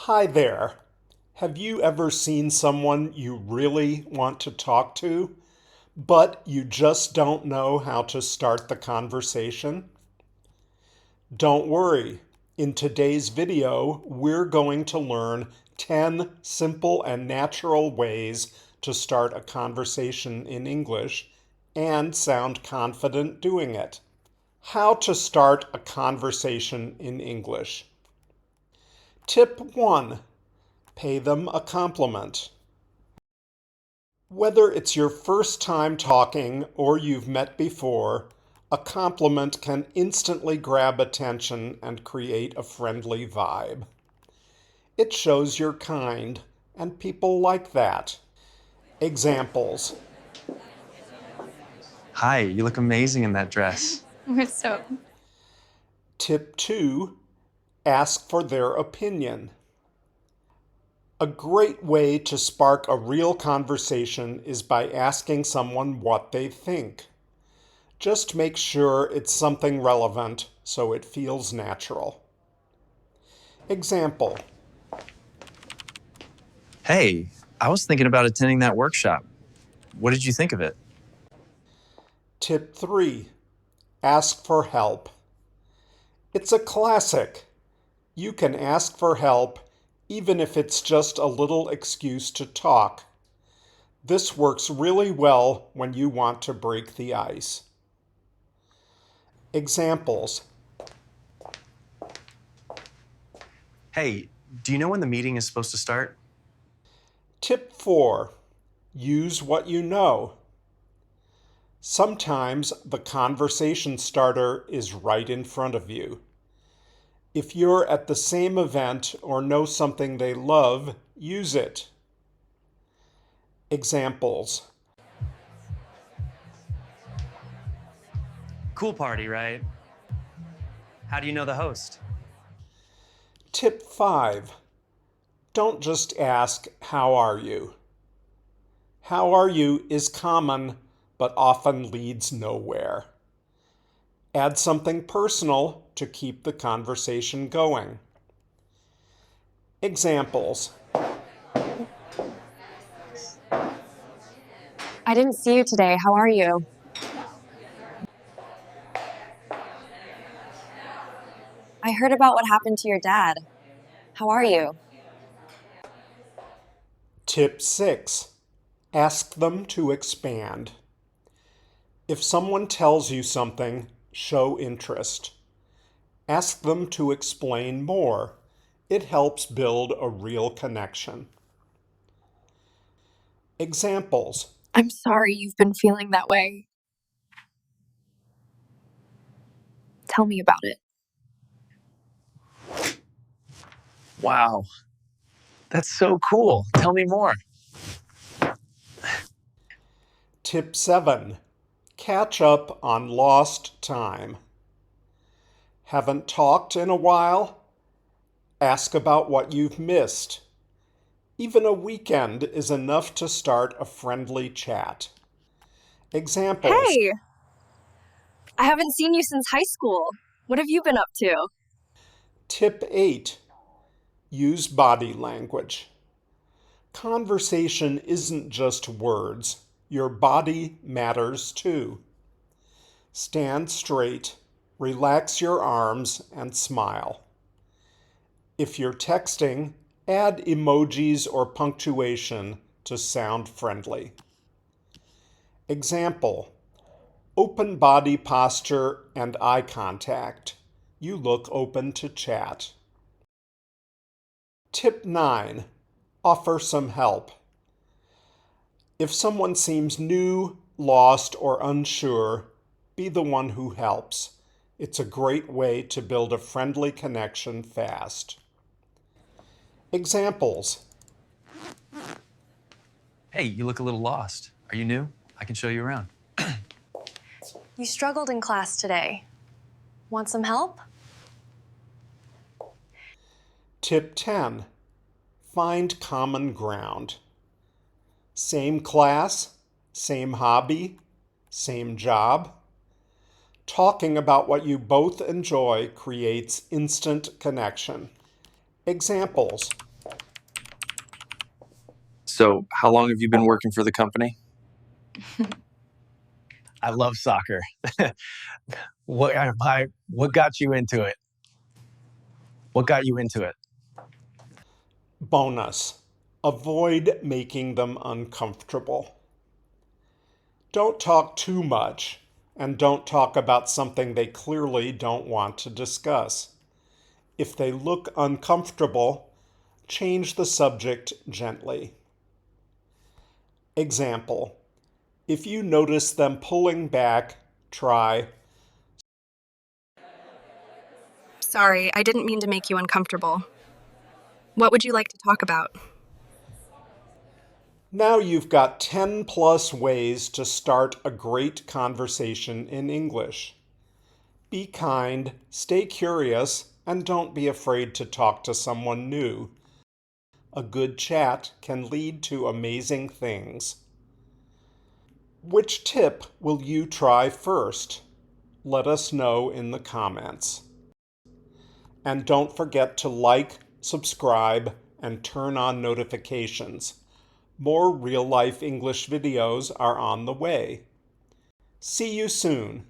Hi there. Have you ever seen someone you really want to talk to, but you just don't know how to start the conversation? Don't worry. In today's video, we're going to learn 10 simple and natural ways to start a conversation in English and sound confident doing it. How to start a conversation in English. Tip 1. Pay them a compliment. Whether it's your first time talking or you've met before, a compliment can instantly grab attention and create a friendly vibe. It shows you're kind, and people like that. Examples. Hi, you look amazing in that dress. So, Tip 2. Ask for their opinion. A great way to spark a real conversation is by asking someone what they think. Just make sure it's something relevant so it feels natural. Example. Hey, I was thinking about attending that workshop. What did you think of it? Tip 3. Ask for help. It's a classic. You can ask for help even if it's just a little excuse to talk. This works really well when you want to break the ice. Examples. Hey, do you know when the meeting is supposed to start? Tip 4. Use what you know. Sometimes the conversation starter is right in front of you. If you're at the same event or know something they love, use it. Examples. Cool party, right? How do you know the host? Tip 5. Don't just ask, "How are you?" "How are you" is common, but often leads nowhere. Add something personal to keep the conversation going. Examples. I didn't see you today. How are you? I heard about what happened to your dad. How are you? Tip 6. Ask them to expand. If someone tells you something, show interest. Ask them to explain more. It helps build a real connection. Examples. I'm sorry you've been feeling that way. Tell me about it. Wow, that's so cool. Tell me more. Tip 7. Catch up on lost time. Haven't talked in a while? Ask about what you've missed. Even a weekend is enough to start a friendly chat. Examples. Hey! I haven't seen you since high school. What have you been up to? Tip 8. Use body language. Conversation isn't just words. Your body matters too. Stand straight, relax your arms, and smile. If you're texting, add emojis or punctuation to sound friendly. Example. Open body posture and eye contact. You look open to chat. Tip 9. Offer some help. If someone seems new, lost, or unsure, be the one who helps. It's a great way to build a friendly connection fast. Examples. Hey, you look a little lost. Are you new? I can show you around. You struggled in class today. Want some help? Tip 10. Find common ground. Same class, same hobby, same job. Talking about what you both enjoy creates instant connection. Examples. So, how long have you been working for the company? I love soccer. What got you into it? What got you into it? Bonus. Avoid making them uncomfortable. Don't talk too much, and don't talk about something they clearly don't want to discuss. If they look uncomfortable, change the subject gently. Example. If you notice them pulling back, try, Sorry, I didn't mean to make you uncomfortable. What would you like to talk about? Now you've got 10 plus ways to start a great conversation in English. Be kind, stay curious, and don't be afraid to talk to someone new. A good chat can lead to amazing things. Which tip will you try first? Let us know in the comments. And don't forget to like, subscribe, and turn on notifications. More real-life English videos are on the way. See you soon.